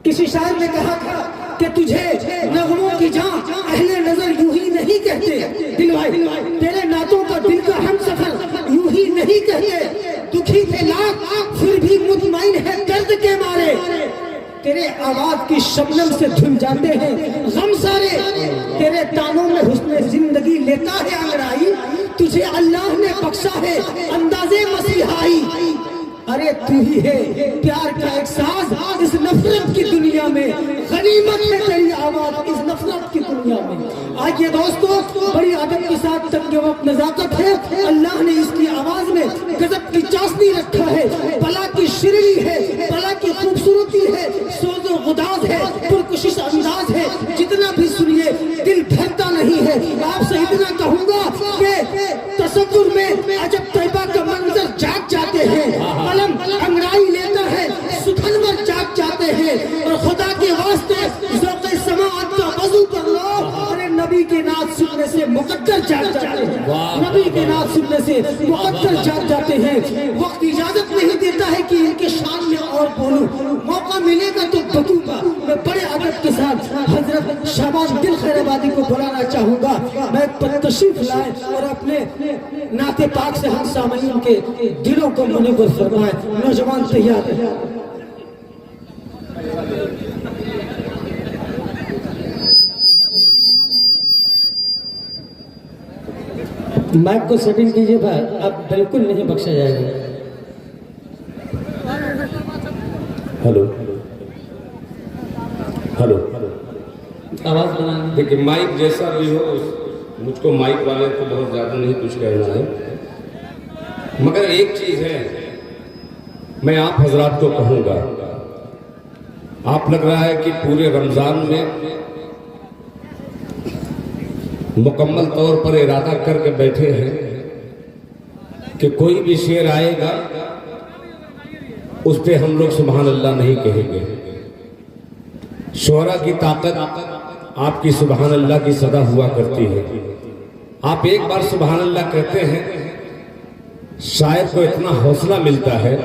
किसी शायर ने कहा था कि तुझे नगमों की जान अहले नजर यूं ही नहीं कहते, दिल भाई तेरे नातों का दिल का हम सफर यूं ही नहीं कहते। दुखी थे लाख फिर भी मुतमईन है दर्द के मारे, तेरे आवाज की शबनम से धुल जाते हैं गम सारे। तेरे तानों में हुस्न जिंदगी लेता है अंगड़ाई, तुझे अल्लाह ने बख्शा है अंदाजे मसीहाई। अरे तू ही है प्यार का एक साज इस नफरत की दुनिया में, गनीमत है तेरी आवाज इस नफरत की दुनिया में। आइए दोस्तों, बड़ी अदब के साथ तंगे वक्त नजाकत है, अल्लाह ने इसकी आवाज में गजब की चाशनी रखा है, बला की शिरनी है, बला की खूबसूरती है, सोजो गुदाज है, पुरकशिश अंदाज है। जितना भी सुनिए दिल भरता नहीं है। आपसे इतना कहूंगा कि तसव्वुर में अजब तैयबा का मंजर जाग जाते हैं, कलम अंगड़ाई लेता है सुखनवर जाग जाते हैं। और खुदा के वास्ते ज़ौक़े समाअत का वज़ू कर लो, अरे नबी के नात सुनने से मुकद्दर जाग जाते हैं, नबी के नात सुनने से मुकद्दर जाग जाते हैं। वक्त इजाजत नहीं देता है कि इनके शान में और बोलूं, मौका मिलेगा तो बताऊंगा। मैं बड़े अदब के साथ हजरत शाबाश दिल खैराबादी को बुलाना चाहूंगा, मैं तशरीफ लाए और अपने नाते पाक से हम सामईन के दिलों को मुनव्वर फरमाए। नौजवान तैयार है। माइक को सेटिंग कीजिए भाई, अब बिल्कुल नहीं बख्शा जाएगा। हेलो हेलो, आवाज बनाना। देखिए माइक जैसा भी हो, मुझको माइक वाले को बहुत ज़्यादा नहीं कुछ कहना है, मगर एक चीज़ है मैं आप हजरात को कहूँगा। आप लग रहा है कि पूरे रमज़ान में मुकम्मल तौर पर इरादा करके बैठे हैं कि कोई भी शेर आएगा उस पे हम लोग सुभान अल्लाह नहीं कहेंगे। शोरा की ताकत आपकी सुभान अल्लाह की सदा हुआ करती है। आप एक बार सुभान अल्लाह कहते हैं, शायर को इतना हौसला मिलता है।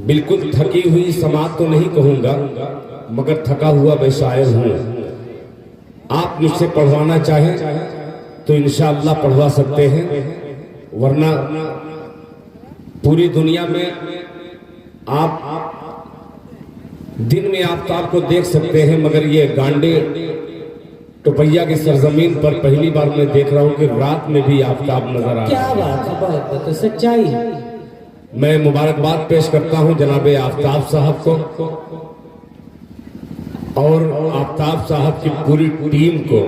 बिल्कुल थकी हुई समात तो नहीं कहूंगा, मगर थका हुआ मैं शायर हूं। आप मुझसे पढ़वाना चाहें तो इंशाअल्लाह पढ़वा सकते हैं, वरना पूरी दुनिया में आप दिन में आफ्ताब को देख सकते हैं, मगर ये गांडे टोपैया की सरजमीन पर पहली बार मैं देख रहा हूं कि रात में भी आफ्ताब नजर आ रहा है। क्या बात है, तो सच्चाई है। मैं मुबारकबाद पेश करता हूं जनाबे आफ्ताब साहब को और आफ्ताब साहब की पूरी टीम को।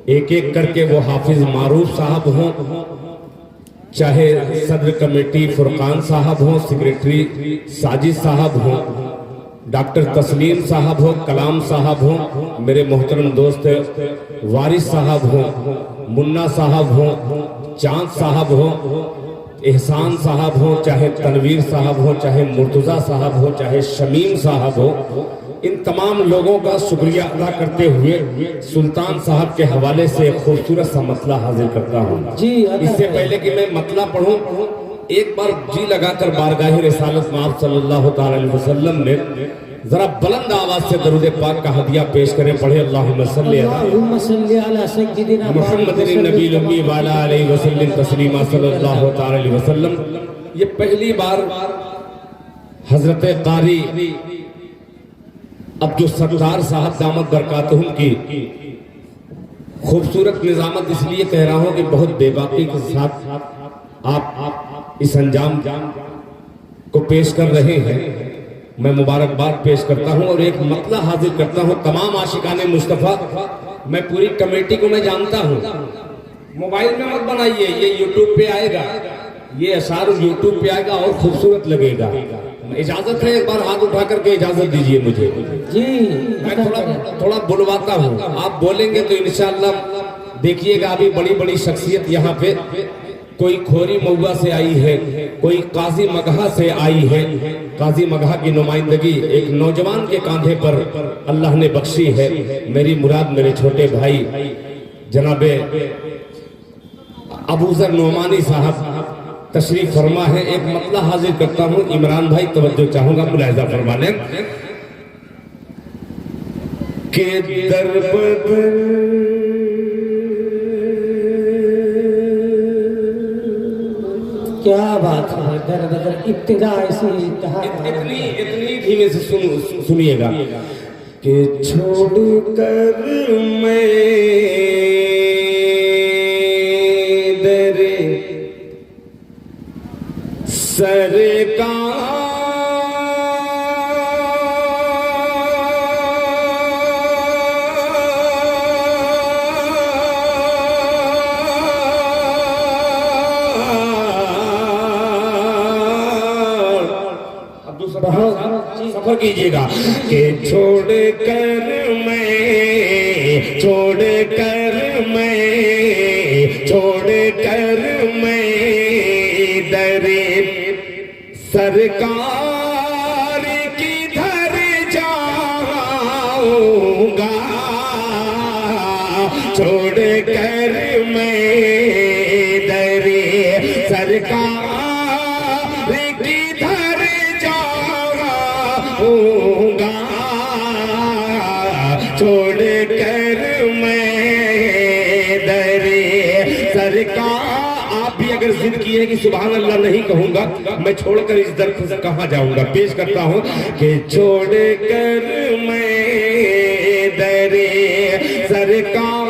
एक एक करके वो हाफिज मारूफ साहब हों, चाहे सदर कमेटी फुरकान साहब हों, सेक्रेटरी साजिद साहब हों, डॉक्टर तस्लीम साहब हो, कलाम साहब हो, मेरे मोहतरम दोस्त वारिस साहब हो, मुन्ना साहब हो, चांद साहब हो, एहसान साहब हो, चाहे तनवीर साहब हो, चाहे मुर्तजा साहब हो, चाहे शमीम साहब हो, इन तमाम लोगों का शुक्रिया अदा करते हुए सुल्तान साहब के हवाले से एक खूबसूरत सा मतला हाजिर करता हूँ। जी, इससे पहले कि मैं मतला पढ़ूं, एक बार जी लगाकर बारगाह रिसालत में आप सल्लल्लाहु अलैहि वसल्लम में जरा बुलंद आवाज से दरूद पाक का हदिया पेश करें। पढ़े अल्लाहुम्मा सल्ली अला सय्यिदिना मुहम्मदिन नबील उम्मी व अला आलिहि वसल्लम तस्लीमा सल्लल्लाहु अलैहि वसल्लम। ये पहली बार हजरत कारी अब्दुल सत्तार साहब दामत बरकातहुम की खूबसूरत निजामत इसलिए कह रहा हूं कि बहुत बेबाकी के साथ आप इस अंजाम को पेश कर रहे हैं। मैं मुबारकबाद पेश करता हूं और एक मतला हाजिर करता हूं तमाम आशिकाने मुस्तफ़ा। मैं पूरी कमेटी को मैं जानता हूं, मोबाइल में मत बनाइए, ये यूट्यूब पे आएगा, ये अशार यूट्यूब पे आएगा और खूबसूरत लगेगा। इजाजत है, एक बार हाथ उठा करके इजाजत दीजिए मुझे। जी, मैं थोड़ा बुलवाता हूँ, आप बोलेंगे तो इंशाअल्लाह देखिएगा। अभी बड़ी बड़ी शख्सियत यहाँ पे, कोई खोरी मऊआ से आई है, कोई काजी मगहा से आई है। काजी मगहा की नुमाइंदगी एक नौजवान के कांधे पर अल्लाह ने बख्शी है। मेरी मुराद मेरे छोटे भाई जनाबे अबूजर नोमानी साहब तशरीफ फरमा है। एक मतला हाजिर करता हूँ। इमरान भाई तवज्जो चाहूंगा, मुलाहिजा फरमा लें। के दर बदर क्या बात है, दर बदर इब्तिदा ऐसी इंतहा। इतनी धीमे से सुनिएगा कि छोड़ कर मैं दरे सरकार सफर कीजिएगा कि छोड़ कर मैं दरे सरकार किधर जाऊंगा, छोड़ कर मैं दरे सरकार किधर जाऊंगा, छोड़ कर मैं दरे सरकार। आप भी अगर जिद किए कि सुभान अल्लाह नहीं कहूंगा, मैं छोड़कर इस दर से कहां जाऊंगा। पेश करता हूं कि छोड़ कर मैं दरे सरकार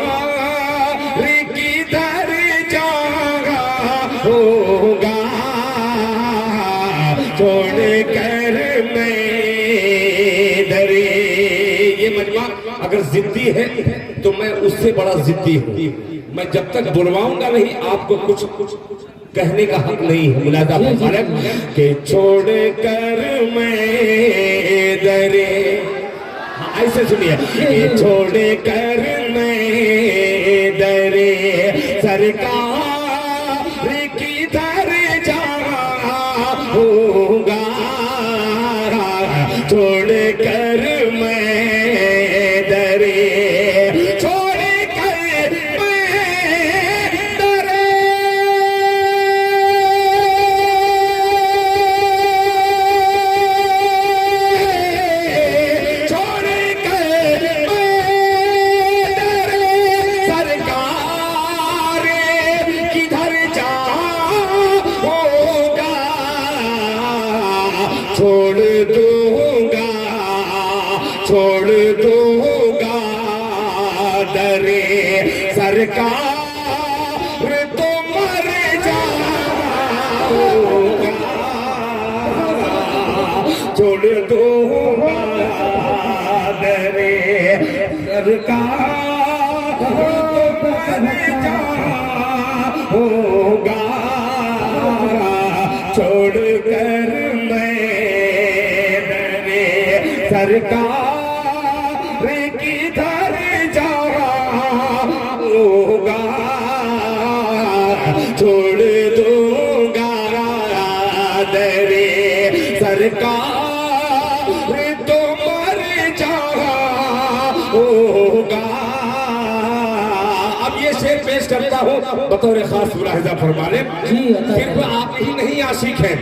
किधर जाऊंगा, छोड़ कर मैं दरे। ये मजमा अगर जिद्दी है तो मैं उससे बड़ा जिद्दी हूं। मैं जब तक बुलवाऊंगा नहीं, आपको कुछ कहने का हक नहीं है। मुलाजा फर्क के छोड़ कर मैं दरे, ऐसे सुनिए, छोड़ कर मैं दरे सरकार किधर जाऊंगा, छोड़ कर मैं दरे छोड़ दूंगा दरे सरकार तो मर जाऊंगा, छोड़ दूंगा दरे सरकार तो मर जाऊंगा, छोड़ कर मैं दरे सरकार किधर जाऊंगा, छोड़ दूंगा दरे सरकार तो मर जाऊंगा। अब ये शेर पेश करता हूँ बतौर खास मुलाहिजा फरमाने। सिर्फ आप ही नहीं आशिक हैं,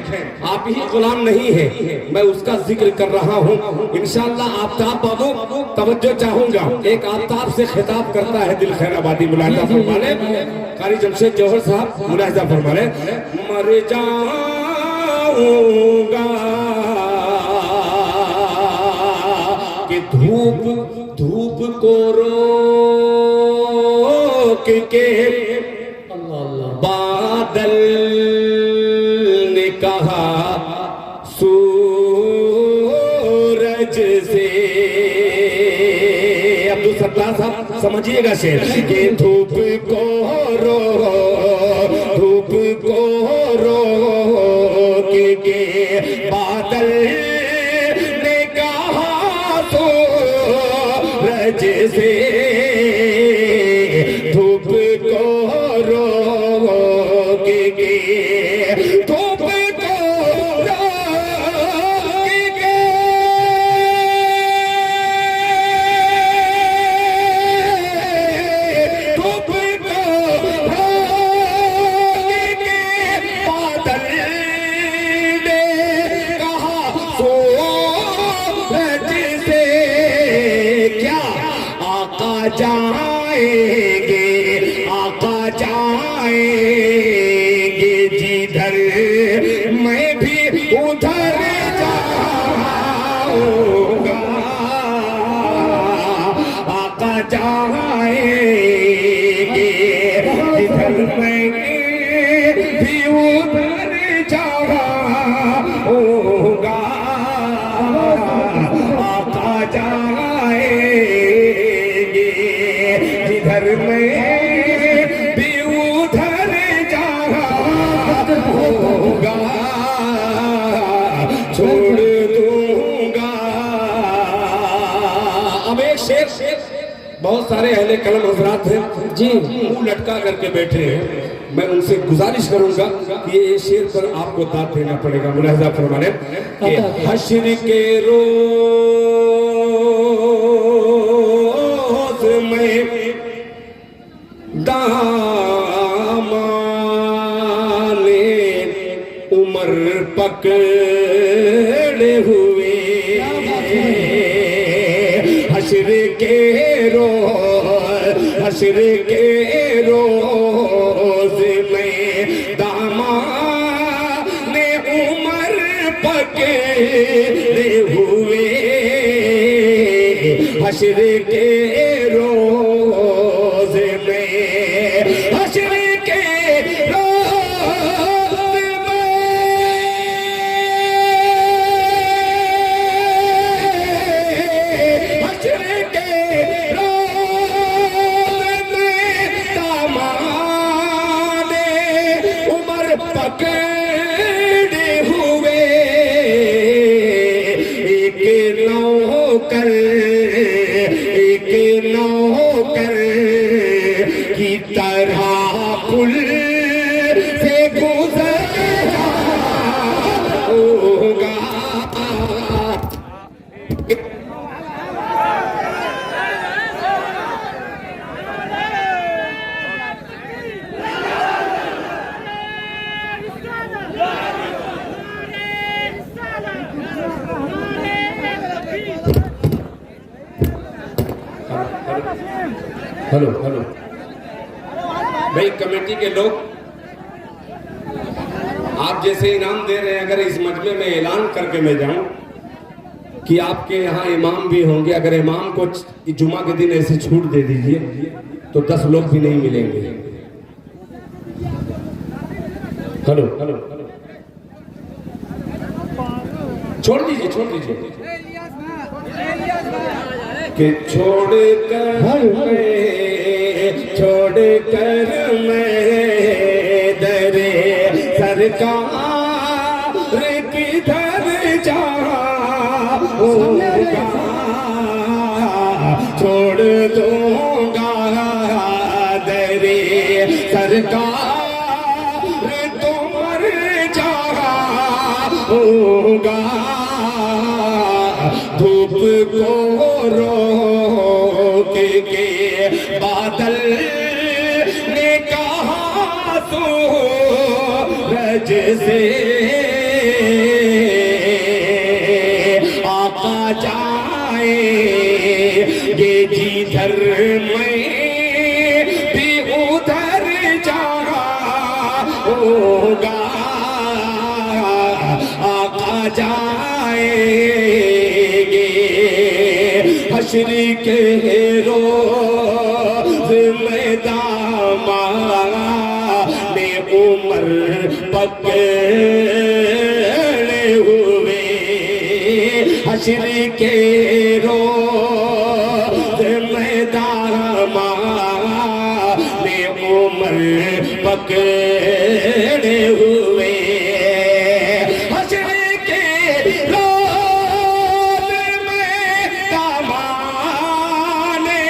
आप ही गुलाम नहीं हैं, मैं उसका जिक्र कर रहा हूँ। इंशाअल्लाह आफ्ताब बाबू तवज्जो चाहूंगा। एक आफ्ताब से खिताब करता है दिल खैराबादी। मुलाहिजा फरमाने कारी जमशेद जौहर साहब, मुलाहिजा फरमाने। मर जाऊंगा कि धूप धूप को रोक के बादल ने कहा सूरज से। अब्दुल सत्तार साहब समझिएगा शेर कि धूप को रोक के बादल ने कहा सूरज से, धूप को रोक के, धूप को रोक के, धूप को रोक के बादल ने कहा सूरज से। क्या जाएंगे, आका जाएंगे, जिधर मैं भी उधर जाऊंगा। आका जाएंगे, जिधर मैं भी उधर जाऊंगा। आका जाएंगे, जिधर मैं भी उधर जाऊंगा। छोड़ दूंगा। अब एक शेर, बहुत सारे अहले कलम हजरात हैं जी, मुंह लटका करके बैठे हैं। मैं उनसे गुजारिश करूंगा कि ये शेर पर आपको दाद देना पड़ेगा। मुलाहिजा फरमाने कि हश्र के रोज में दामाने उमर पकड़े हुए, हश्र के रोज में दामाने उमर पकड़े हुए, हश्र के रोज में, हश्र के रोज में, हश्र के रोज में दामाने उमर पकड़े हुए, एक नौकर की तरह पुल से गुजरा होगा। हेलो हेलो भाई, कमेटी के लोग आप जैसे इनाम दे रहे हैं, अगर इस मजमे में ऐलान करके मैं जाऊं कि आपके यहाँ इमाम भी होंगे, अगर इमाम को जुमा के दिन ऐसी छूट दे दीजिए तो 10 लोग भी नहीं मिलेंगे। हेलो हेलो, छोड़ दीजिए कि छोड़ कर मैं दरे सरकार किधर जाऊंगा। छोड़ दूंगा दरे सरकार तो मर जाऊंगा। धूप को रोक के बादल ने कहा सूरज से, आका जाएंगे, जिधर मैं भी उधर जाऊंगा। आका जाएंगे, हश्र के रोज में दामाने उमर पकड़े हुए, हश्र के रोज में दामाने उमर पकड़े हुए, हश्र के रोज में दामाने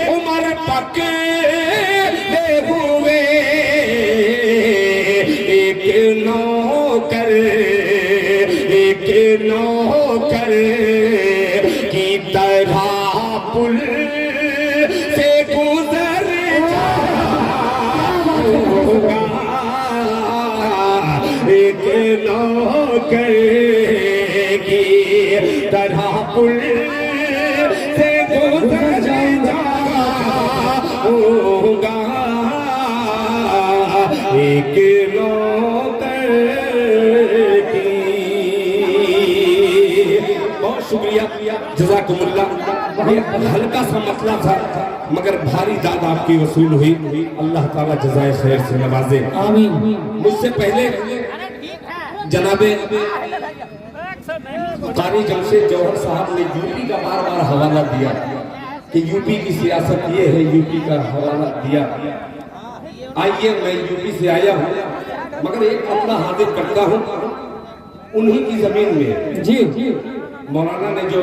उमर पकड़े हुए, एक नौकर की तरह पुल से गुजर जाऊंगा। एक नौकर की तरह पुल से गुजर जाऊंगा। दूंगा एक नौकर की। बहुत शुक्रिया, जज़ाकुमुल्लाह। ये हल्का सा मसला था मगर भारी दाद आपकी वसूल हुई। अल्लाह ताला जज़ाए खैर से नवाजे। आमीन। मुझसे पहले जनाबे कारी जमशेद जौहर साहब ने यूपी का बार बार हवाला दिया कि यूपी की सियासत ये है, यूपी का हवाला दिया। आइए, मैं यूपी से आया हूँ मगर एक मसला हाजिर करता हूँ उन्हीं की जमीन में। जी जी। मौलाना ने जो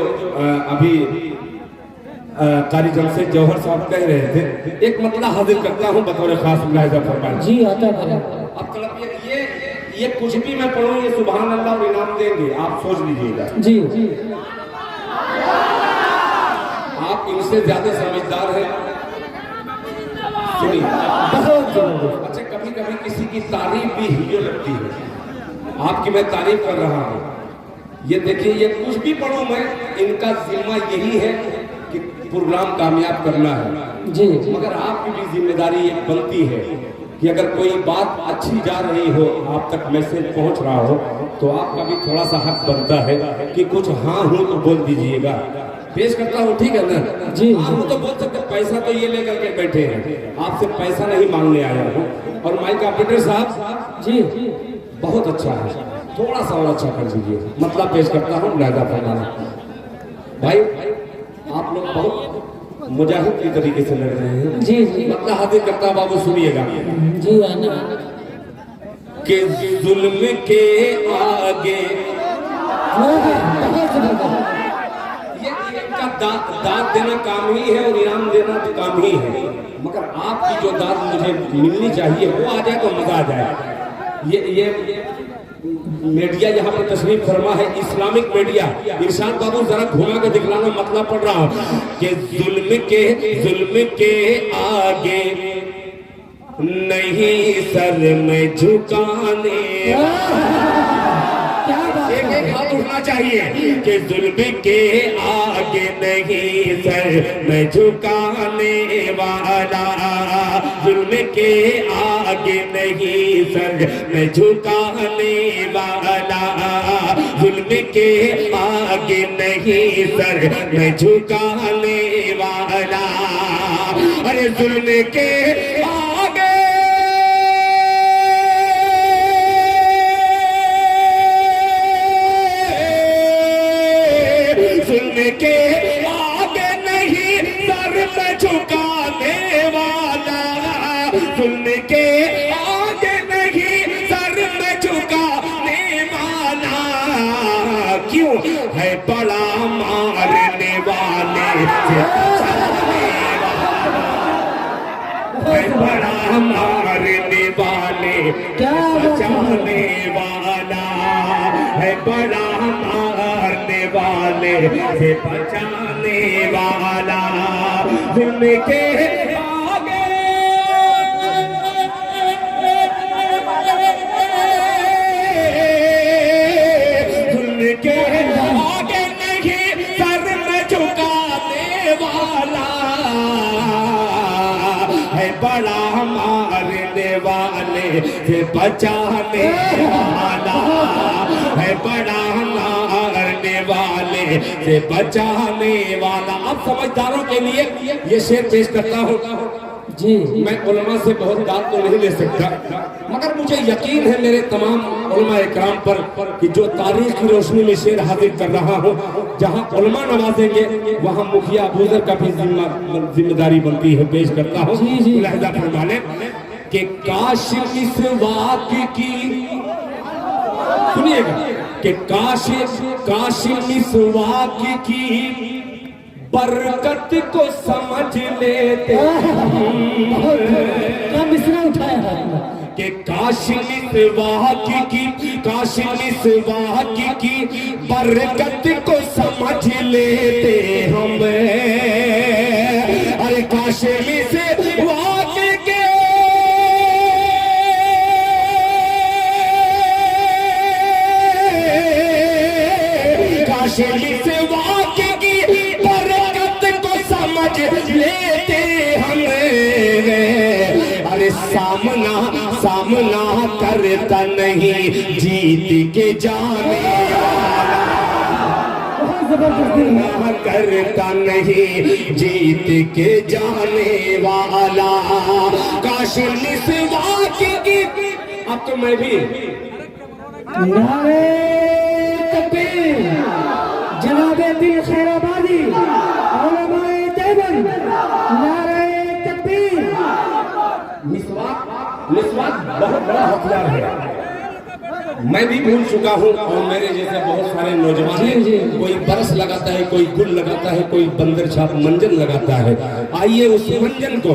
अभी कारी जमशेद जौहर साहब कह रहे थे, एक मसला हाजिर करता हूँ बतौर खास मुलाहिजा फरमाएं। जी आता करें। अब ये कुछ भी मैं पढ़ूं ये सुभान अल्लाह और इनाम देंगे, आप सोच लीजिएगा। जी जी। आप इनसे ज्यादा समझदार हैं। सुनिए, अच्छा, कभी कभी किसी की तारीफ भी हीरो लगती है। आपकी मैं तारीफ कर रहा हूँ। ये देखिए, ये कुछ भी पढ़ूं मैं, इनका जिम्मा यही है कि प्रोग्राम कामयाब करना है। जी। मगर आपकी भी जिम्मेदारी एक बनती है कि अगर कोई बात अच्छी जा रही हो, आप तक मैसेज पहुंच रहा हो, तो आपका भी थोड़ा सा हक बनता है कि कुछ हाँ हूं तो बोल दीजिएगा। पेश करता हूँ, ठीक है ना? जी। हाँ हूं तो बोल सकते, पैसा तो ये लेकर के बैठे हैं, आपसे पैसा नहीं मांगने आया हूँ। और माइक ऑपरेटर साहब जी बहुत अच्छा है, थोड़ा सा और अच्छा कर दीजिए। मतलब पेश करता हूँ मुलाहिजा फरमाना। भाई आप लोग बहुत मुजाहिद की तरीके से लड़ रहे हैं। जी जी। मतलब हाजिर करता हूं, बाबू सुनिएगा जी। आना कि जुल्म के आगे ये इनका दाद देना काम ही है और इनाम देना तो काम ही है। मगर आपकी जो दाद मुझे मिलनी चाहिए वो आ जाए तो मजा आ जाए। ये मीडिया यहाँ पे तशरीफ फरमा है, इस्लामिक मीडिया। इरशाद बाबू जरा घुमा के दिखलाना, मतलब पढ़ रहा हूँ कि जुल्म के आगे नहीं सर में झुकाने। एक एक हाथ उठना चाहिए कि जुल्म के आगे नहीं सर में झुकाने वाला, जुल्म के आगे नहीं सर में झुकाने वाला, जुल्म के आगे नहीं सर में झुकाने वाला। अरे जुल्म के आगे जुल्म के आगे नहीं सर में झुकाने वाला, जुल्म के आगे नहीं सर में झुकाने वाला। क्यों है बड़ा मारने वाले से बचाने वाला, है बड़ा मारने वाले क्या बचाने वाला, है बड़ा मारने वाले से बचाने वाला। जुल्म के आगे जुल्म के आगे नहीं सर में झुकाने वाला, है बड़ा मारने वाले से बचाने वाला, है बड़ा मारने वाले से बचाने वाला। अब समझदारों के लिए ये शेर पेश करता हूँ। जी। मैं उलमा से बहुत दाद तो नहीं ले सकता, मगर मुझे यकीन है मेरे तमाम उलमा इकराम पर कि जो तारीख की रोशनी में शेर हाजिर कर रहा हूँ, जहाँ उलमा नवाजेंगे वहाँ मुखिया अबूजर का भी जिम्मेदारी बनती है। पेश करता हूँ, मुलाहिजा फरमा लें कि काश इस वाक़ की, सुनिएगा, कि काश इस वाक़ की बरकत को समझ लेते क्या मिसरा उठाया है कि काश इस वाक़ की बरकत को समझ लेते हम। अरे काश इस वाक़ के काश इस वाक़ की बरकत को समझ लेते हम। सामना करता नहीं जीत के जाने वाला, करता नहीं जीत के जाने वाला। काश मिसवाक की, अब तो मैं भी नारे तकबीर, जनाबे दिल खैराबादी, उलमाए देवबंद, नारे तकबीर। मिसवाक बहुत बड़ा हथियार है। मैं भी भूल चुका हूँ और मेरे जैसे बहुत सारे नौजवान हैं, कोई बरस लगाता है, कोई गुल लगाता है, कोई बंदर छाप मंजन लगाता है। आइए उस मंजन को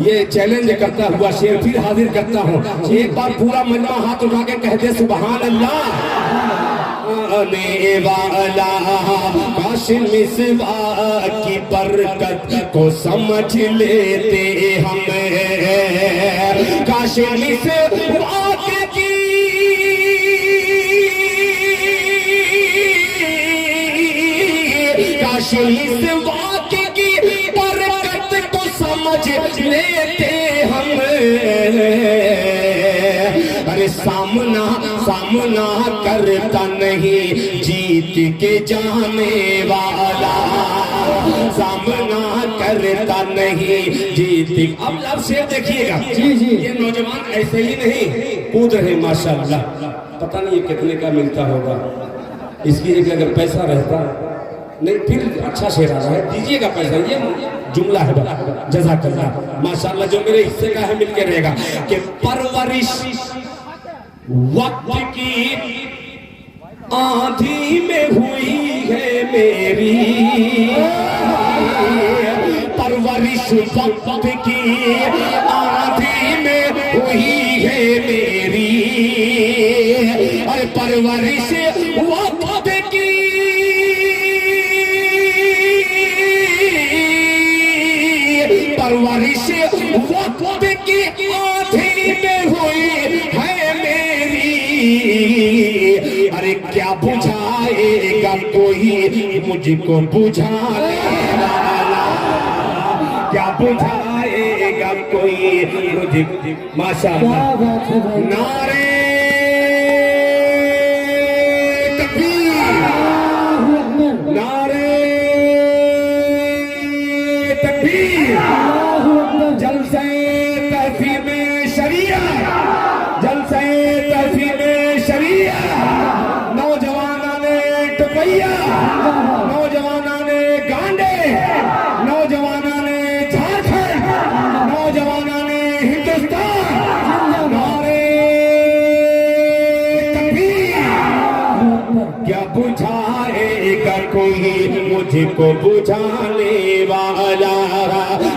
ये चैलेंज करता हुआ शेर फिर हाजिर करता हूँ। एक बार पूरा मजमा हाथ उठा के कहते सुभान अल्लाह। आने वाला काश मिसवाक की बरकत को समझ लेते हम, काश मिसवाक की मिसवाक की बरकत को समझ लेते हम। अरे सामना करता नहीं जीत के जाने वाला, सामना करता नहीं जीत। अब शेर देखिएगा, ये नौजवान ऐसे ही नहीं कूद रहे माशाअल्लाह। पता नहीं ये कितने का मिलता होगा, इसकी जगह अगर पैसा रहता नहीं फिर अच्छा शेर आ रहा है, दीजिएगा पैसा। ये जुमला है जज़ाकल्लाह माशाअल्लाह, जो मेरे हिस्से का है मिलके रहेगा। कि परवरिश वक्त की आंधी में हुई है मेरी, परवरिश वक्त की आंधी में हुई है मेरी। अरे परवरिश वक्त की परवरिश वक्त की आंधी में हुई है मेरी। अरे क्या बुझाएगा कोई मुझको बुझाने वाला, क्या बुझाएगा कोई मुझे। माशाअल्लाह, नारे तकबीर, नारे तकबीर। जलसे तहसीब शरिया, जलसे तहसीब शरिया। नौजवाना ने टपैया, नौजवाना ने गांडे, नौजवाना ने झारखंड, नौजवाना ने हिंदुस्तान। नारे तकबीर। क्या बुझाएगा कोई मुझको बुझाने वाला,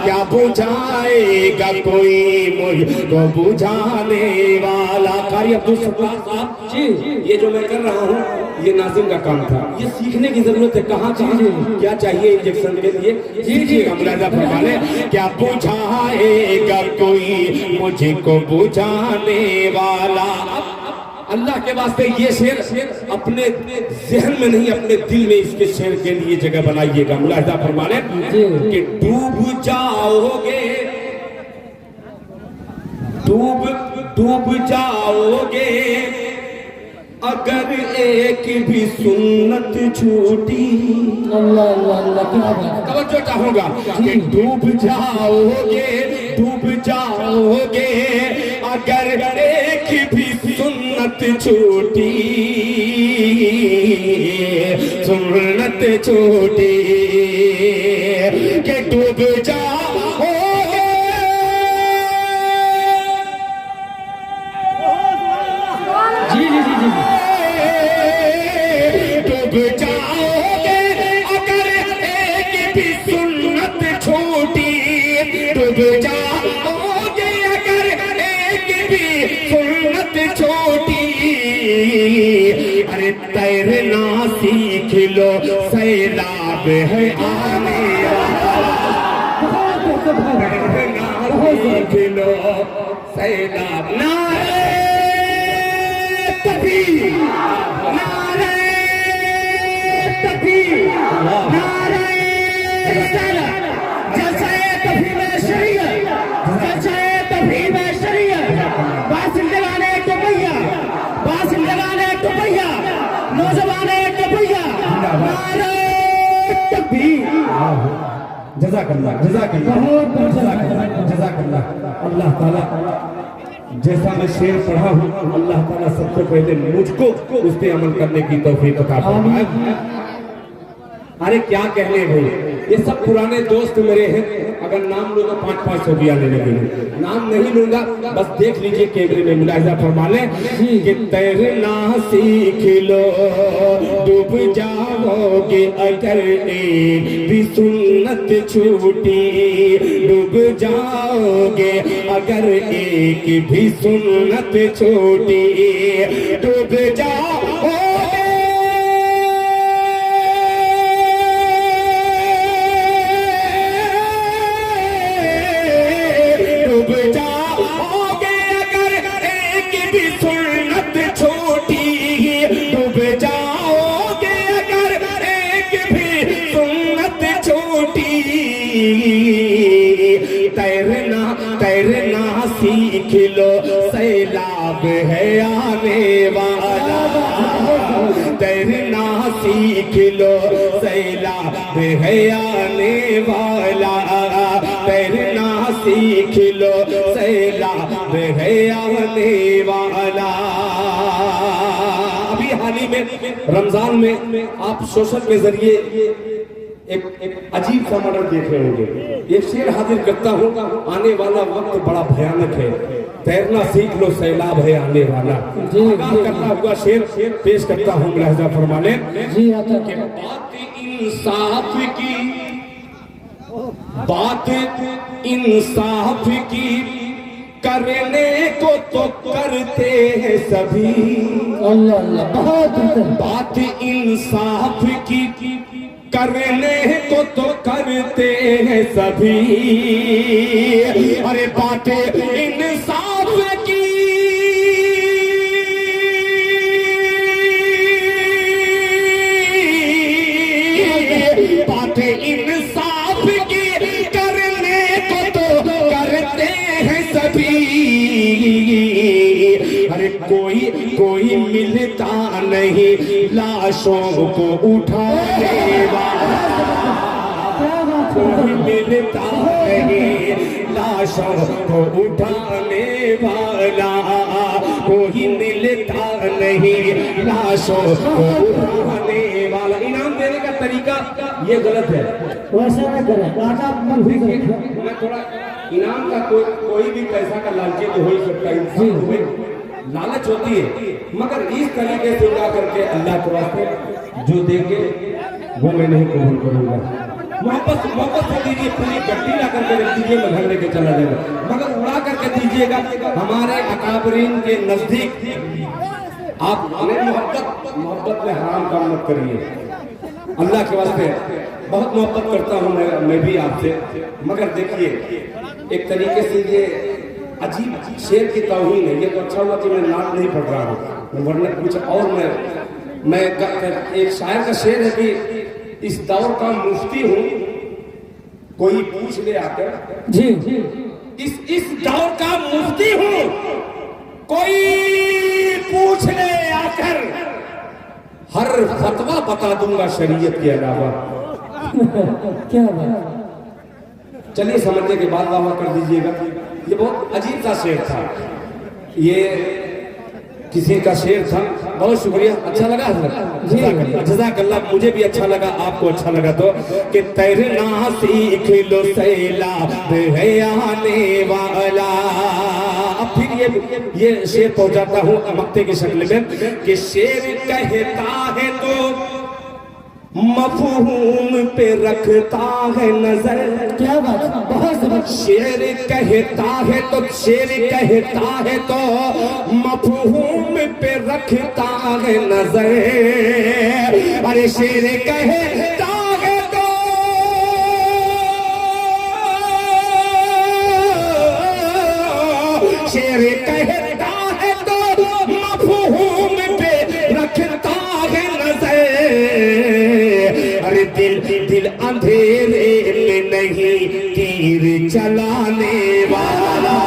क्या बुझाएगा कोई मुझको बुझाने वाला। कारी अब्दुल सत्तार साहब जी, ये जो मैं कर रहा हूँ ये नाज़िम का काम था, ये सीखने की जरूरत है। कहाँ क्या चाहिए इंजेक्शन के लिए जी मुलाजा फरमा ले। क्या बुझाएगा कोई मुझको बुझाने वाला। अल्लाह के वास्ते ये शेर अपने जहन में नहीं अपने दिल में इसके शेर के लिए जगह बनाइएगा। मुलाहिदा फरमा लें कि डूब जाओगे, डूब जाओगे अगर एक भी सुन्नत छूटी। अल्लाह अल्लाह अल्लाह, क्या बात। तवज्जो चाहूंगा कि डूब जाओगे अगर एक भी सुन्नत छूटी, सुन्नत छूटी। के डूब जाओगे, जी जी जी जी, डूब जाओगे अगर एक भी सुन्नत छूटी। डूब जाओगे अगर एक भी सुन्नत छोटी। अरे तैरना सीख लो सैलाब है आने वाला, तैरना सीख लो सैलाब। नारे तकबीर, नारे तकबीर, नारे रिसालत। जलसा तफहीम शरीयत, जलसा तफहीम शरीयत। जज़ाकल्लाह जज़ाकल्लाह जज़ाकल्लाह। अल्लाह ताला जैसा मैं शेर पढ़ा हूँ, अल्लाह ताला सबसे पहले मुझको उस पे अमल करने की तौफीक अता फरमाए। अरे क्या कहने भाई, ये सब पुराने दोस्त मेरे हैं, अगर नाम लूंगा 500 रुपया लेने के लिए, नाम नहीं लूंगा, बस देख लीजिए कैमरे में मुलाहिजा फरमा ले कि तैरना सीख लो डूब जाओगे अगर एक भी सुन्नत छूटी, डूब जाओगे अगर एक भी सुन्नत छूटी, डूब जाओगे तैरना तैरना सीख लो सैलाब है आने वाला, तैरना सीख लो सैलाब है आने वाला, तैरना सीख लो सैलाब है आने वाला। अभी हाल ही में रमजान में आप सोशल के जरिए एक अजीब सा मॉडल देख रहे होंगे। एक शेर हाजिर करता हूँ, आने वाला वक्त बड़ा भयानक है, तैरना सीख लो सैलाब है आने वाला। आगाह करता हुआ शेर पेश करता हूँ, मुलाहिजा फरमा लें। बात इंसाफ की, बात इंसाफ की करने को तो करते हैं सभी, अल्लाह अल्लाह बहुत बात इंसाफ की करने को तो करते हैं सभी, अरे बातें इंसाफ की बातें इंसाफ की करने को तो करते हैं सभी, अरे कोई कोई मिलता नहीं लाशों को उठाने वाला, कोई मिलता नहीं लाशों को उठाने वाला, कोई मिलता नहीं लाशों को उठाने वाला। इनाम देने का तरीका ये गलत है, वैसा ना करें, मैं थोड़ा इनाम का कोई भी पैसा का लालची तो हो ही सकता है, इंसान में लालच होती है, मगर इस तरीके से उड़ा करके अल्लाह के वास्ते जो देंगे वो मैं नहीं कबूल करूंगा। मोहब्बत से दीजिए, पूरी गड्डी ला करके रख दीजिए, मैं घर लेके चला जाएगा, मगर उड़ा करके दीजिएगा हमारे अकाबरीन के नजदीक। आप हमें मोहब्बत में हराम काम मत करिए, अल्लाह के वास्ते बहुत मोहब्बत करता हूँ मैं भी आपसे, मगर देखिए एक तरीके से ये अजीब शेर की तौहीन है। ये तो अच्छा हुआ कि मैं नाम नहीं पढ़ रहा हूँ, वरना कुछ और मैं एक शायर का शेर है कि इस दौर का मुफ्ती हूँ, कोई पूछ ले आकर जी इस दौर का मुफ्ती हूँ, कोई पूछ ले आकर हर फतवा बता दूंगा शरीयत के अलावा। क्या बात, चलिए समझने के बाद वाह कर दीजिएगा। ये बहुत अजीब सा शेर था, ये किसी का शेर था। बहुत शुक्रिया, अच्छा लगा हजरत, जज़ाकल्लाह। मुझे भी अच्छा लगा, आपको अच्छा लगा तो कि तैरना सीख लो सैलाब है आने वाला। अब फिर ये शेर पहुंचाता हूँ मक्ते की शक्ल में कि शेर कहता है तो मफहूम पे रखता है नजर। क्या बात, बहुत जबरदस्त। शेर कहता है तो मफहूम पे रखता है नजर, अरे शेर कहता है तो शेर कहता है तो मफहूम पे रखता है नजर, अरे दिल अंधेरे में नहीं तीर चलाने वाला,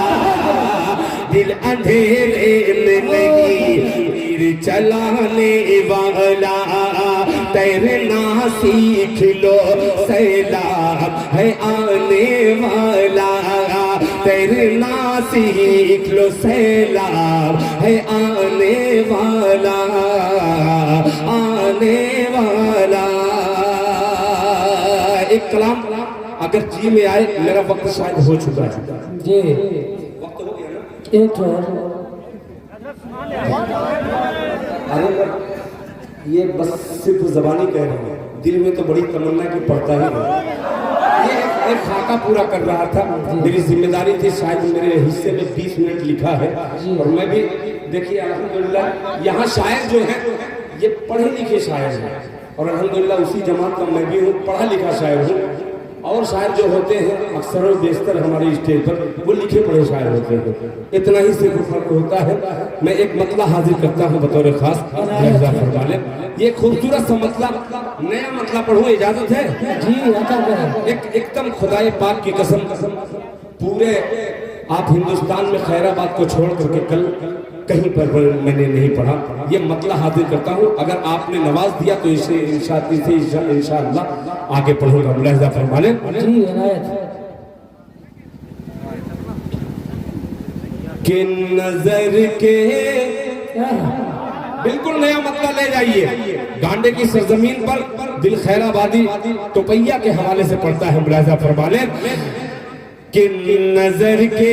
दिल अंधेरे में नहीं तीर चलाने वाला, तैरना सीख लो, सैलाब है आने वाला। तैरना सीख लो, सैलाब है आने वाला, आने वाला। एक कलाम अगर जी में आए, मेरा वक्त शायद हो चुका है जी, वक्त हो गया ना। एक और अरे ये बस सिर्फ जबानी कह रहे हैं, दिल में तो बड़ी तमन्ना की पड़ता ही नहीं। ये एक खाका पूरा कर रहा था, मेरी जिम्मेदारी थी, शायद मेरे हिस्से में 20 मिनट लिखा है। और मैं भी देखिए अल्हम्दुलिल्लाह यहाँ शायर जो है ये पढ़े लिखे शायर हैं, और अल्हम्दुलिल्लाह उसी जमात का मैं भी हूँ, पढ़ा लिखा शायर हूँ। और शायर जो होते हैं अक्सर और बेशतर हमारे स्टेज पर वो लिखे पढ़े शायर होते हैं, इतना ही सिर्फ फर्क होता है। मैं एक मतला हाजिर करता हूँ बतौर खास लहजा फरमाने। ये खूबसूरत सा मतला, नया मतला पढ़ूं, इजाजत है जी, अता करें। एकदम खुदाए पाक की कसम, पूरे आप हिंदुस्तान में खैराबाद को छोड़ करके कल कहीं पर मैंने नहीं पढ़ा। ये मतला हाजिर करता हूँ, अगर आपने नवाज दिया तो इसे इंशाअल्लाह आगे पढ़ूंगा। मुलाहिजा फरमा लें जी, इनायत। कि नजर के बिल्कुल नया मतला ले जाइए। गांडे की सरजमीन पर दिल खैराबादी टोपैया के हवाले से पढ़ता है। मुलाहिजा फरमा लें कि नजर के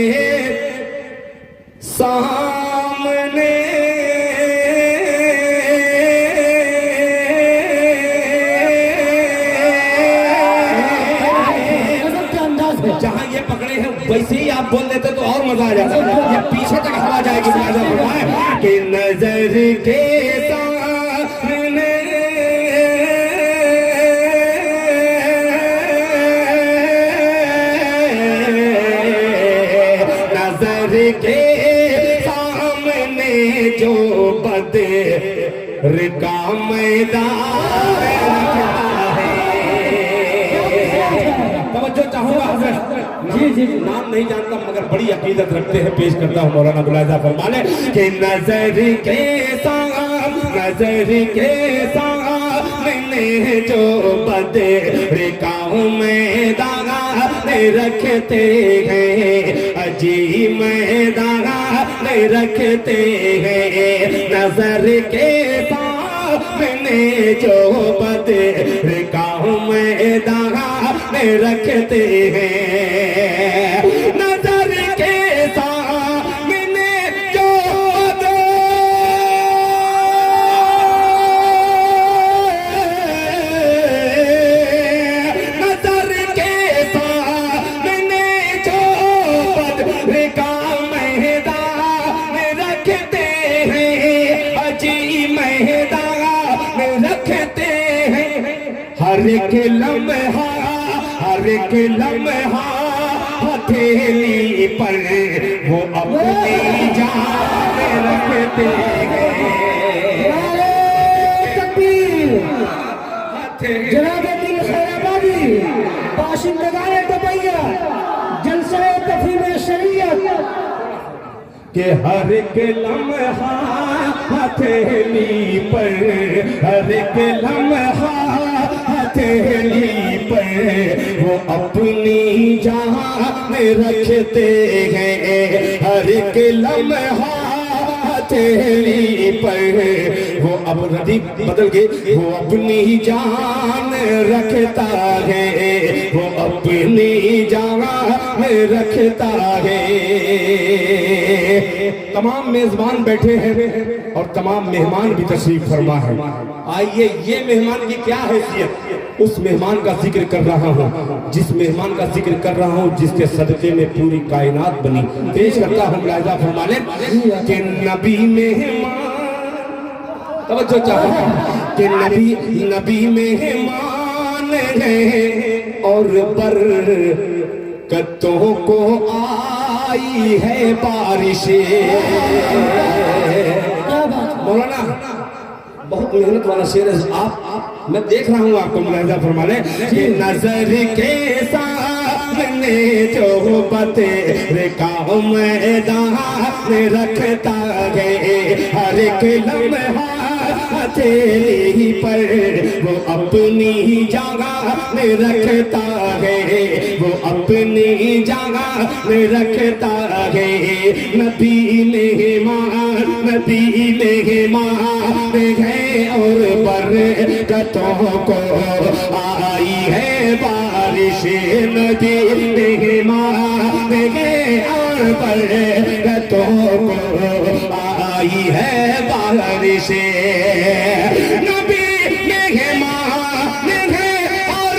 सामने जहां ये पकड़े हैं वैसे ही आप बोल देते तो और मजा आ जाता। ये पीछे तक हवा जाएगी। कि नजर के सामने के सामने जो बदर का मैदान है। तवज्जो चाहूंगा हजरत, जी जी, नाम नहीं जानता मगर बड़ी अकीदत रखते हैं, पेश करता हूँ मौलाना मुलाहिजा फरमा लें कि नजर के सामने जो बदर का मैदान रखते हैं, अजी मैदान रखते हैं। नजर के सामने जो बदर का मैदान रखते हैं। नजर के सामने जो हर एक लम्हा हथेली पर वो अपनी जान रखते हैं। जनाब दिल खैराबादी, बाशिंदगाने टोपैया, जलसा तफहीम शरीयत के हर एक लम्हा हथेली पर, हर एक लम्हा हथेली पर वो अपनी जान रखते हैं। हर एक लम्हा हथेली पर वो अब रदी बदल गए, वो अपनी जान रखता है, वो अपनी जान रखता है। तमाम मेजबान बैठे हैं और तमाम मेहमान भी तशरीफ फरमा है। आइए, ये मेहमान की क्या हैसियत, उस मेहमान का जिक्र कर रहा हूँ, जिस मेहमान का जिक्र कर रहा हूँ, जिसके सदके में पूरी कायनात बनी। पेश करता हूँ मुलाहिजा फरमा लें कि नबी मेहमान, तवज्जो चाहो कि नबी मेहमान है और बरकतों को आई है बारिश। मौलाना बहुत मेहनत वाला शेर है। आप मैं देख रहा हूँ आपको मुलाहिजा फरमा लें कि नजर के सामने हमने जो बतेरे का मैदान रखता है, हर एक लम्हा हथेली पर वो अपनी जगह में रखता है, वो अपनी जगह में रखता है। नबी मेहमान है और बरकतों को आई है बारिश। नबी मेहमान है और बरकतों को आई है बारिश। नबी मेहमान है और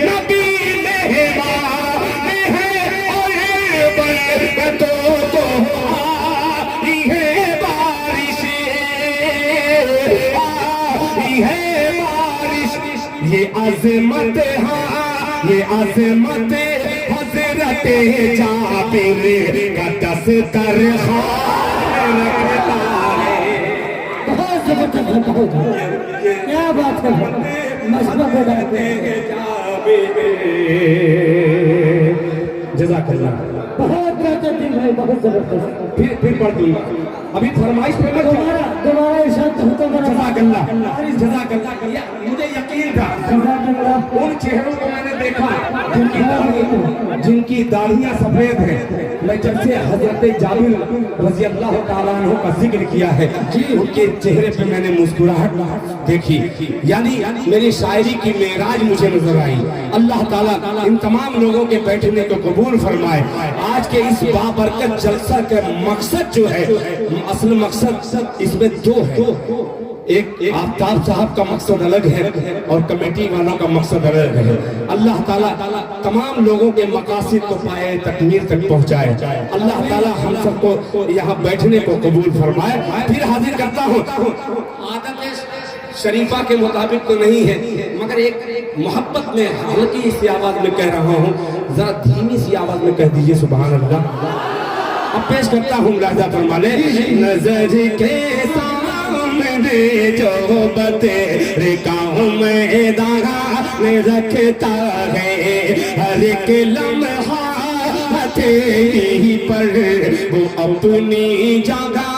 नबी मेहमान है और बरकतों को आई है बारिश, आई है बारिश। ये अज़मत ये अज़मत हज़रत जाबिर का दस्तर ख़ान रखता है। बहुत जबरदस्त है, बहुत क्या बात है, मसबा बनाते हैं जज़ाकल्लाह। बहुत बेहतर दिन है, बहुत जबरदस्त। फिर पढ़ दूंगा, अभी फरमाइश पे मत दोबारा इरशाद हुक्म करो। जज़ाकल्लाह, जज़ाकल्लाह। मुझे यकीन था उन चेहरों को मैंने देखा जिनकी दाढ़ियां सफेद हैं। मैं जब से हजरत जाबिर रज़ी अल्लाह ताला अन्हु का जिक्र किया है, उनके चेहरे पे मैंने मुस्कुराहट देखी, यानी मेरी शायरी की मेराज मुझे नजर आई। अल्लाह ताला इन तमाम लोगों के बैठने को कबूल फरमाए। आज के इस बाबरकत जलसा का मकसद जो है, असल मकसद इसमें दो है। एक आफ्ताब साहब का मकसद अलग है और कमेटी वालों का मकसद अलग है। अल्लाह ताला तमाम लोगों के मकासद को पाए तकमील तक पहुंचाए। अल्लाह ताला हम सबको यहाँ बैठने को कबूल फरमाए। फिर हाजिर करता हूँ, आदत शरीफा के मुताबिक तो नहीं है, मगर एक मोहब्बत में हल्की सी आवाज में कह रहा हूँ, जरा धीमी सी आवाज में कह दीजिए सुभान अल्लाह। अब पेश करता हूँ मुलाहिजा फरमाने। नजर के सामने जो बतेरे गाँव मैदान रखता है, हर एक लम्हा हथेली पर वो अपनी जगह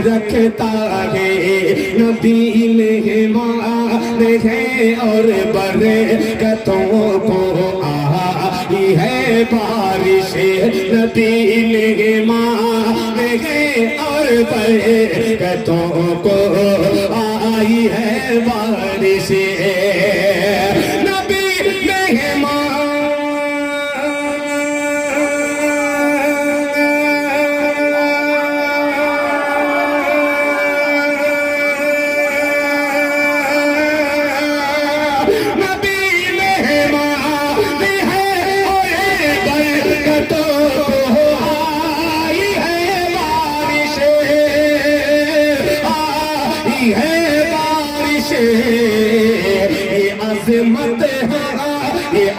रखता है। नबी मेहमान है और बरकतों को आई है बारिश। नबी मेहमान है और बरकतों को आई है बारिश। नबी मेहमान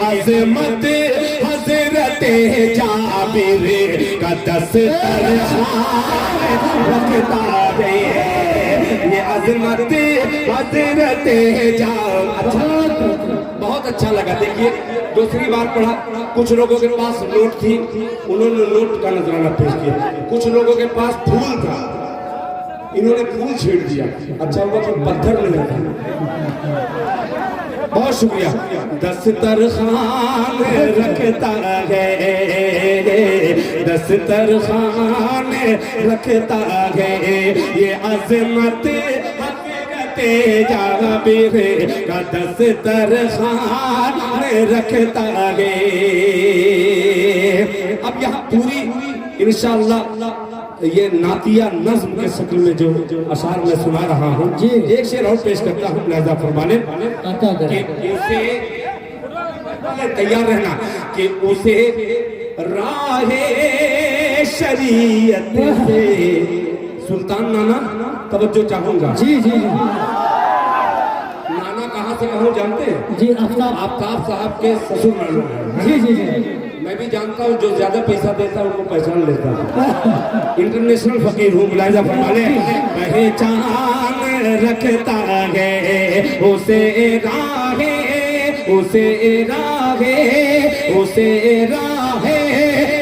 अज़मत हज़रत जाबिर का दस्तर रखता है। ये अज़मत हज़रत जाबिर, बहुत अच्छा लगा। देखिए दूसरी बार पढ़ा, कुछ लोगों के पास नोट थी, उन्होंने नोट का नजराना पेश किया। कुछ लोगों के पास फूल था, इन्होंने फूल छेड़ दिया। अच्छा हुआ कि पत्थर नहीं था। बहुत शुक्रिया। दस्तर खान रखता है, दस्तर खान रखता है। ये अज़मत जाबिर का दस्तर खान रखता है। अब यहाँ पूरी इंशाअल्लाह ये नातिया नज्म के शक्ल में जो अशार में सुना रहा हूँ, जी एक शेर और पेश करता हूँ मुलाहिजा फरमाने। उसे तैयार रहना कि उसे राहे शरीयत से सुल्तान नाना तवज्जो चाहूंगा। जी जी जी नाना कहाँ से कहूँ जानते हैं? जी आफ्ताब साहब के ससुर नाना। जी जी जी मैं भी जानता हूँ जो ज्यादा पैसा देता है उनको पहचान लेता हूँ। इंटरनेशनल फकीर हूँ मुलाहिजा फरमाने। पहचान में रखता है, उसे राहे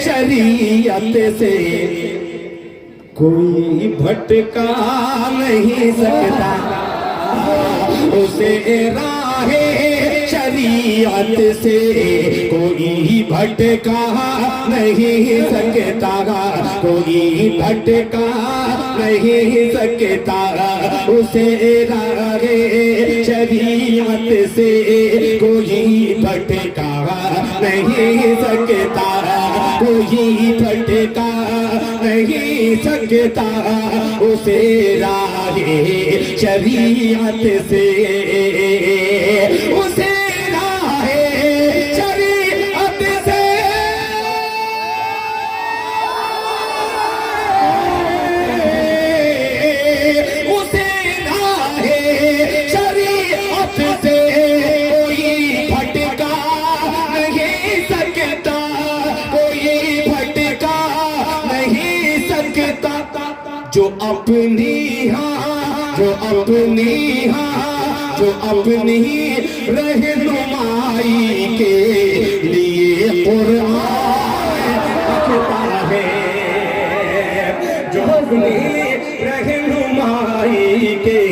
शरीयत से कोई भटका नहीं सकता, उसे राहे शरीयत से कोई भटका नहीं सकता, कोई भटका नहीं सकता, उसे राहे शरीयत से कोई भटका नहीं सकता, कोई भटका नहीं सकता, उसे राहे शरीयत से, उसे राहे शरीयत से, उसे राहे शरीयत से कोई भटका नहीं सकता, कोई भटका नहीं सकता, जो अपनी रहनुमाई के लिए कुरान रखता है, जो अपनी रहनुमाई के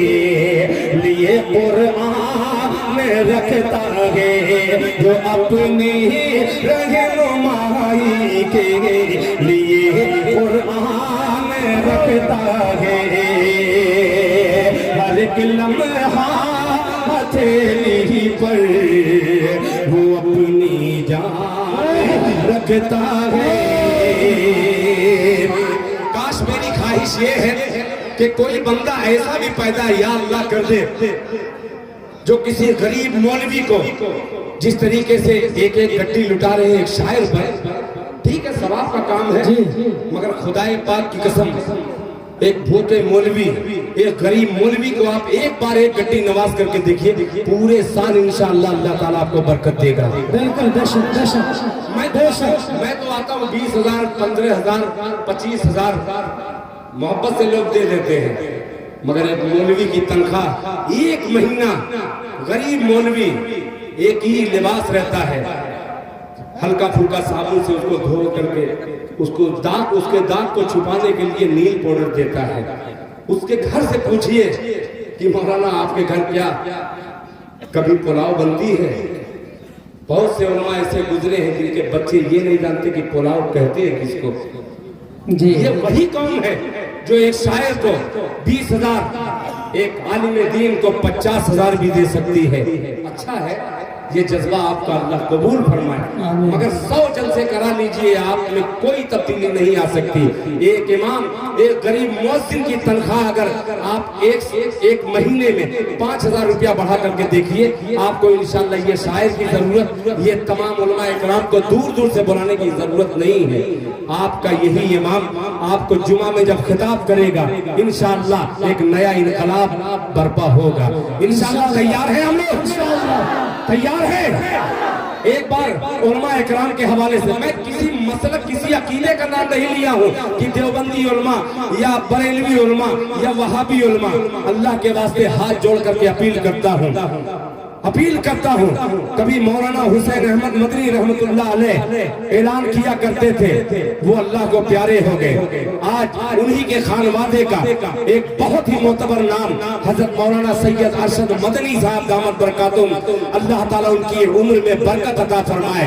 लिए कुरान रखता है, जो अपनी रहनुमाई के लिए कुरान रखता है, हर एक लम्हा हथेली पर वो अपनी जान रखता है। काश मेरी ख्वाहिश ये है कि कोई बंदा ऐसा भी पैदा या अल्लाह कर दे जो किसी गरीब मौलवी को जिस तरीके से एक एक गड्डी लुटा रहे हैं एक शायर पर, ठीक है सवाब का काम है, मगर खुदाए पाक की कसम एक भूखे मौलवी, एक गरीब मौलवी को आप एक बार एक गड्डी नवाज करके देखिए, पूरे साल इंशाअल्लाह अल्लाह ताला आपको बरकत देगा। बिल्कुल मैं तो आता हूँ 20,000, 15,000, 25,000 मोहब्बत से लोग दे देते हैं, मगर एक मौलवी की तनख्वाह एक महीना, गरीब मौलवी एक ही लिबास रहता है, हल्का फुल्का साबुन से उसको धो करके उसको उसके दाग को छुपाने के लिए नील पाउडर देता है। उसके घर से पूछिए कि मौलाना आपके घर क्या कभी पुलाव बनती है? बहुत से उलमा ऐसे गुजरे हैं जिनके बच्चे ये नहीं जानते कि पुलाव कहते हैं किसको। जी ये वही कौम है जो एक शायर को 20,000, एक आलिम दीन को 50,000 भी दे सकती है। अच्छा है, ये जज्बा आपका अल्लाह कबूल फरमाए, मगर 100 जलसे करा लीजिए, आप में कोई तब्दीली नहीं आ सकती। एक इमाम, एक गरीब मुअज्जिन की तनख्वाह अगर आप एक महीने में 5,000 रुपया बढ़ा करके देखिए, आपको इंशाअल्लाह ये शायर की जरूरत, ये तमाम उलमा इकराम को दूर दूर से बुलाने की जरूरत नहीं है। आपका यही इमाम आपको जुमा में जब खिताब करेगा, इंशाअल्लाह एक नया इनकलाब बर्पा होगा। इंशाअल्लाह तैयार है हम लोग? तैयार है? एक बार उलमा इकराम के हवाले से, मैं किसी मसलक किसी अकीदे का नाम नहीं लिया हूँ कि देवबंदी उलमा या बरेलवी उलमा या वहाबी उलमा, अल्लाह के वास्ते हाथ जोड़ करके अपील करता हूँ। कभी मौलाना हुसैन अहमद मदनी रहमतुल्लाह अलैह ऐलान किया करते थे, वो अल्लाह को प्यारे हो गए। आज उन्हीं के खानवादे का एक बहुत ही मोतबर नाम हजरत मौलाना सैयद अरशद मदनी साहब दामत बरकातुम, अल्लाह ताला उनकी उम्र में बरकत अता फरमाए।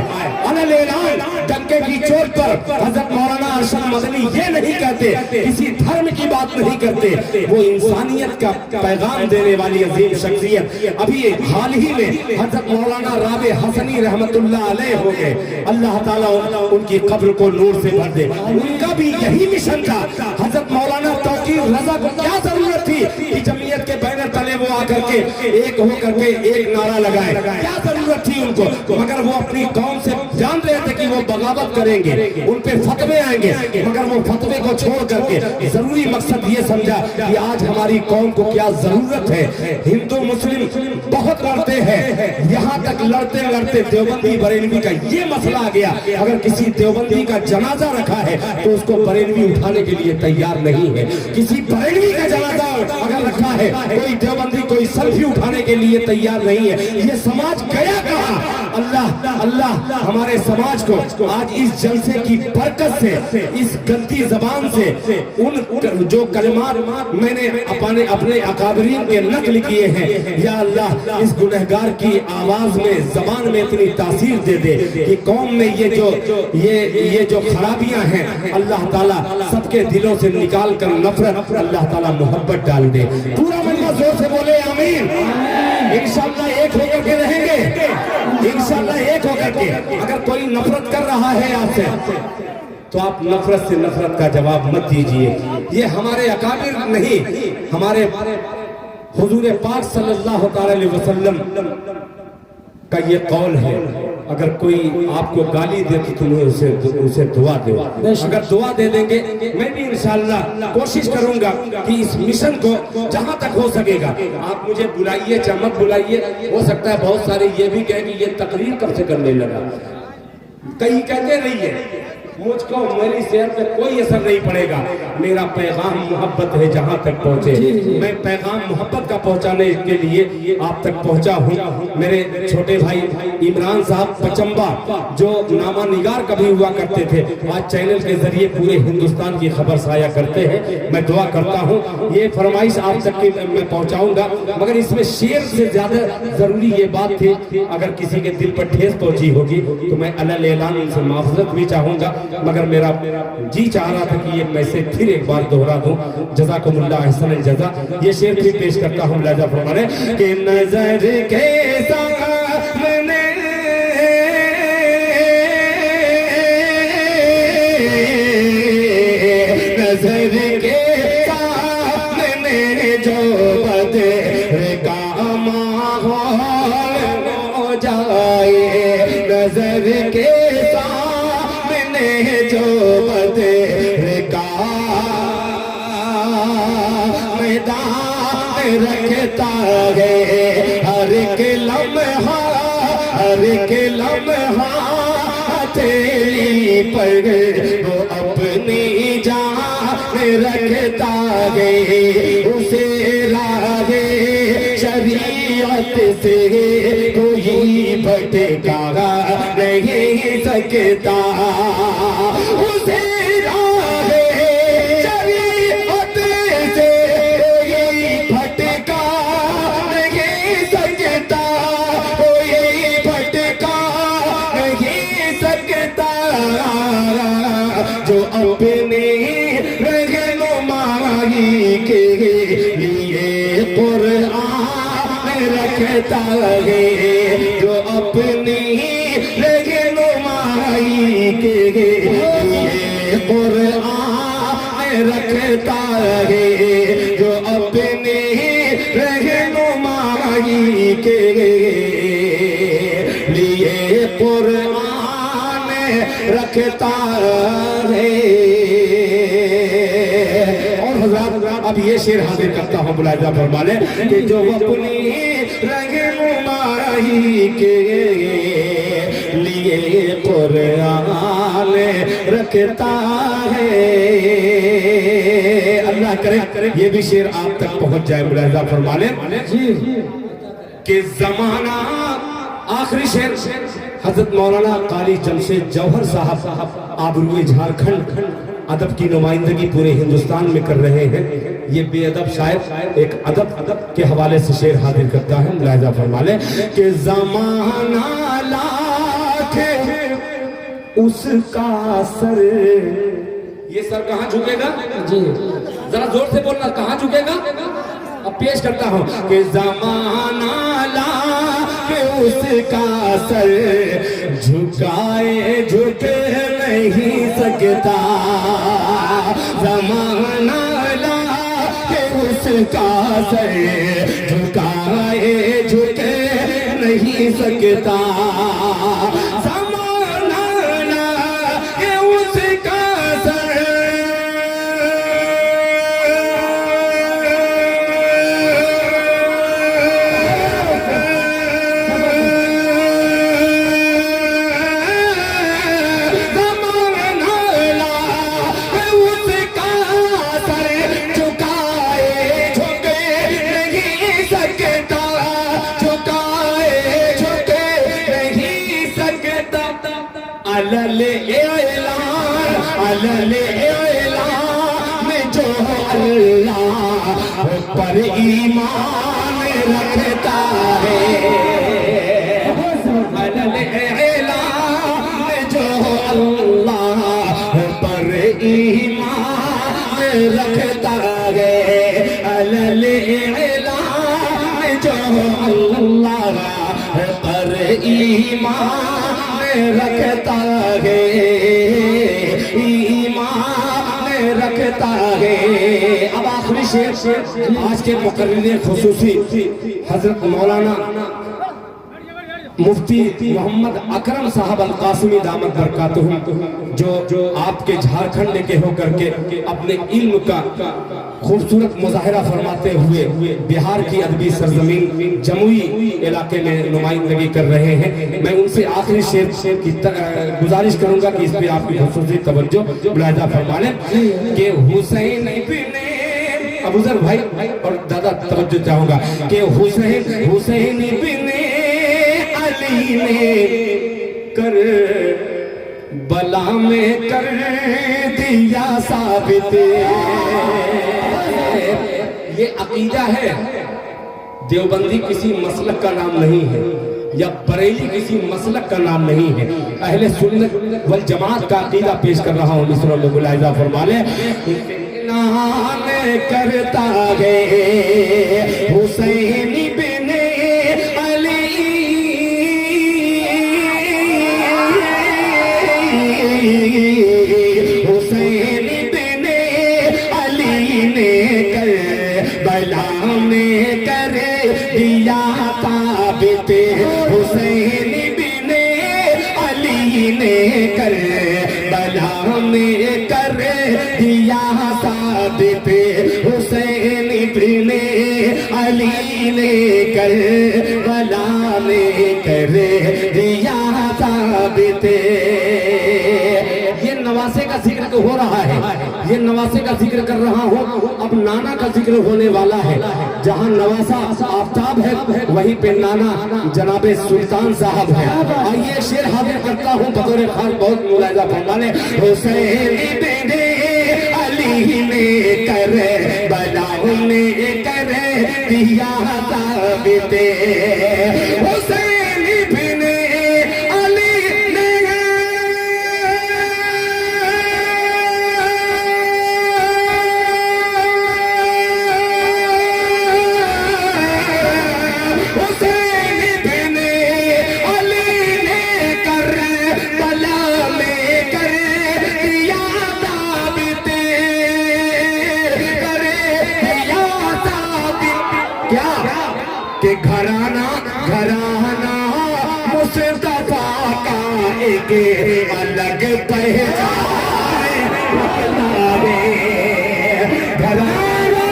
अलल ऐलान डंके की चोट पर हजरत मौलाना अरशद मदनी ये नहीं कहते, किसी धर्म की बात नहीं करते, वो इंसानियत का पैगाम देने वाली अजीम शख्सियत। अभी हाल ही में हजरत मौलाना राबे हसनी रहमतुल्लाह अलैह हो गए, अल्लाह ताला उनकी कब्र को नूर से भर दे। उनका भी यही मिशन था। हजरत मौलाना तौकीर रजा को क्या जरूरत थी कि जमीयत के बैनर तले वो आकर के एक हो करके एक नारा लगाए, क्या जरूरत थी उनको? मगर वो अपनी कौम से जान रहे थे कि वो बगावत करेंगे, उन पे फतवे आएंगे, मगर वो फतवे को छोड़ करके जरूरी मकसद ये समझा कि आज हमारी कौम को क्या जरूरत है। हिंदू मुस्लिम बहुत लड़ते हैं, यहाँ तक लड़ते लड़ते देवबंदी बरेलवी का ये मसला आ गया, अगर किसी देवबंदी का जनाजा रखा है तो उसको बरेलवी उठाने के लिए तैयार नहीं है। किसी बरेलवी का जनाजा अगर रखा है, कोई देवबंदी कोई सेल्फी उठाने के लिए तैयार नहीं है। ये समाज गया कहाँ? अल्लाह अल्लाह हमारे समाज को आज इस जलसे की बरकत से, इस गंदी जबान से, उन जो कलमात मैंने अपने अकाबरीन के नकल किए हैं, या अल्लाह इस गुनहगार की आवाज में, जबान में इतनी तासीर दे दे कि कौम में ये जो खराबियां हैं अल्लाह ताला सबके दिलों से निकाल कर नफरत, अल्लाह ताला मोहब्बत डाल दे। पूरा मजमा जोर से बोले आमीन। इंशाअल्लाह एक होकर के रहेंगे, इंशाअल्लाह एक होकर के। अगर कोई नफरत कर रहा है आपसे तो आप नफरत से नफरत का जवाब मत दीजिए। ये हमारे अकाबिर नहीं, हमारे हुजूर पाक सल्लल्लाहु अलैहि वसल्लम का ये कौल है। अगर कोई आपको गाली दे तो तुम्हें उसे दुआ दो। अगर दुआ दे देंगे, मैं भी इंशाअल्लाह कोशिश करूंगा कि इस मिशन को जहां तक हो सकेगा, आप मुझे बुलाइए चाहे मत बुलाइए। हो सकता है बहुत सारे ये भी कहें कि ये तकरीर कब से करने लगा। कहीं कहते रहिए, मुझको मेरी सेहत पे कोई असर नहीं पड़ेगा। मेरा पैगाम मोहब्बत है, जहां तक पहुंचे मैं पैगाम मोहब्बत का पहुंचाने के लिए आप तक पहुंचा हूं। मेरे छोटे भाई इमरान साहब पचम्बा, जो नामा निगार कभी हुआ करते थे, आज चैनल के जरिए पूरे हिंदुस्तान की खबर साया करते हैं। मैं दुआ करता हूं ये फरमाइश आप तक की मैं पहुंचाऊंगा, मगर इसमें शेर से ज्यादा जरूरी ये बात थी, अगर किसी के दिल पर ठेस पहुंची होगी तो मैं अलग ऐलान उनसे माफ़रत भी चाहूंगा, मगर मेरा जी चाह रहा था कि ये मैसेज फिर एक बार दोहरा दूं। जज़ाकुमुल्लाह अहसन जज़ा। ये शेर फिर पेश करता हूं लाजा फरमाने कि नजर के सामने नजर के सामने जो बदर का माहौल हो जाए, नजर के जो बदर का मैदान रखता है, हर एक लम्हा तेरी पर वो अपनी जान रखता है। उसे राहे शरीयत से कोई भटका नहीं सकता, उसे राहे शरीयत से कोई भटका नहीं सकता, कोई भटका नहीं सकता। जो अपने रहनुमाई के लिए कुरान रखता है, जो अपनी रहनुमाई के लिए कुरान रखता है, जो अपनी रहनुमाई के लिए कुरान रखता है। और हज़रात अब ये शेर हाजिर करता हूँ, मुलाहिजा फरमा ले कि जो अपनी रहनुमाई के लिए कुरान रखता है। अल्लाह करे ये भी शेर आप तक पहुंच जाए, मुलाहिजा फरमा ले कि जमाना। आखिरी शेर हजरत मौलाना काली जमशेद जौहर साहब आबरूए झारखंड अदब की नुमाइंदगी पूरे हिंदुस्तान में कर रहे हैं। ये बेअदब शायर एक अदब के हवाले से शेर हाजिर करता है, मुलाहिजा फरमा ले कि जमाना लाख उसका सर, ये सर कहाँ झुकेगा जी, जरा जोर से बोलना, कहाँ झुकेगा। अब पेश करता हूँ कि जमाना लाख उसका सर झुकाए झुक नहीं सकता, जमाना लाख उसका सर झुकाए झुक नहीं सकता, जमाना लाख उसका सर अलल एला में जो अल्लाह पर ईमान रखता है, अलल एला में जो अल्लाह पर ईमान रखता है, अलल एला में जो अल्लाह पर ईमान रखता है, ईमान रखता है। अब आखिरी शेर आज के मुकर्रिर खुसूसी हजरत मौलाना मुफ्ती मोहम्मद अकरम साहब अल कासिमी दामत बरकातहू जो आपके झारखंड के होकर के अपने इल्म का खूबसूरत मुजाहरा फरमाते हुए बिहार की अदबी सरजमीन जमुई इलाके में नुमाइंदगी कर रहे हैं। मैं उनसे आखिरी शेर की गुजारिश करूंगा कि इस पे आपकी खुसूसी तवज्जो मुलाहिजा फरमा लें कि हुसैन इब्ने अबूजर भाई और दादा तवज्जो चाहूंगा कि हुसैन इब्ने अली ने कर बला में कर दिया साबित। ये अकीदा है, देवबंदी किसी मसलक का नाम नहीं है या बरेली किसी मसलक का नाम नहीं है, अहले सुन्नत वल जमात का अकीदा पेश कर रहा हूँ। मिस्र में मुलाहिजा फरमा ले, नाम करता है हुसैन बिन अली, हुसैन बिन अली ने कर बला में कर दिया साबित, हुसैन बिन अली ने कर बला में कर दिया साबित, हुसैन बिन अली ने कर बला में कर दिया साबित। ये नवासे का जिक्र हो रहा है, ये नवासे का जिक्र कर रहा हूँ। अब नाना का जिक्र होने वाला है। जहाँ नवासा आफ्ताब है वहीं पे नाना जनाबे सुल्तान साहब है। आइए शेर हाजिर करता हूँ बतौर खास, बहुत मुलाहिजा फरमाने। हुसैन बिन अली ने कर बला में कर दिया साबित, हुसैन बिन अली ने हुसैन बिन अली ने कर बला में कर दिया साबित, कर दिया साबित। क्या कि घराना घराना मुस्तफा का एक अलग पहचान रखता है, घराना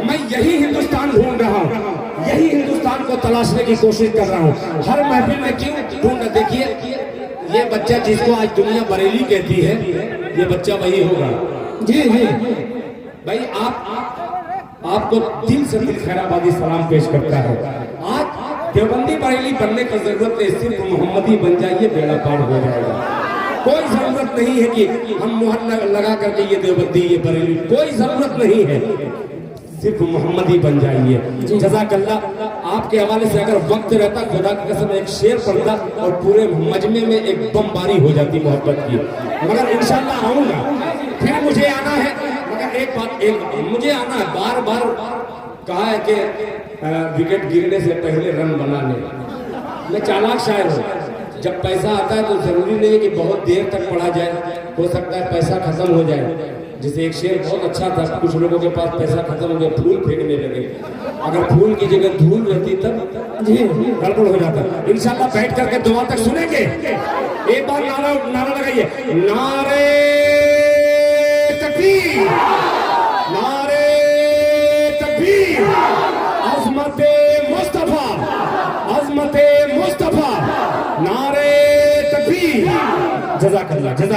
मैं यही हिंदुस्तान ढूंढ रहा हूँ, यही हिंदुस्तान को तलाशने की कोशिश कर रहा हूँ। हर महफिल में क्यों ढूंढ, देखिए ये बच्चा जिसको आज दुनिया बरेली कहती है, ये बच्चा वही होगा। जी जी भाई, आपको दिल से दिल खैराबादी सलाम पेश करता है। आज देवबंदी बरेली बनने की जरूरत है, सिर्फ मोहम्मदी बन जाइए, बेड़ा पार हो जाएगा। कोई जरूरत नहीं है कि हम मुहर लगा करके ये देवबंदी ये बरेली, कोई जरूरत नहीं है, सिर्फ मोहम्मदी बन जाइए। जज़ाकल्लाह। आपके हवाले से अगर वक्त रहता, खुदा की कसम एक शेर पढ़ता और पूरे मजमे में एक बमबारी हो जाती मोहब्बत की। मगर इंशाल्लाह आऊंगा, फिर मुझे आना है। मगर एक बात, मुझे आना है। बार बार कहा है कि विकेट गिरने से पहले रन बना ले। मैं चालाक शायर हूँ, जब पैसा आता है तो जरूरी नहीं है कि बहुत देर तक पढ़ा जाए, हो सकता है पैसा खत्म हो जाए। जैसे एक शेर बहुत अच्छा था, कुछ लोगों के पास पैसा खत्म हो गया, फूल फेंकने लगे। अगर फूल की जगह धूल रहती तब जी गड़बड़ हो जाता। इंशाल्लाह बैठ करके दुआ तक सुनेंगे। एक बार नारा लगाइए, नारे तकबीर, नारे तकबीर, जज़ाकल्लाह जज़ाक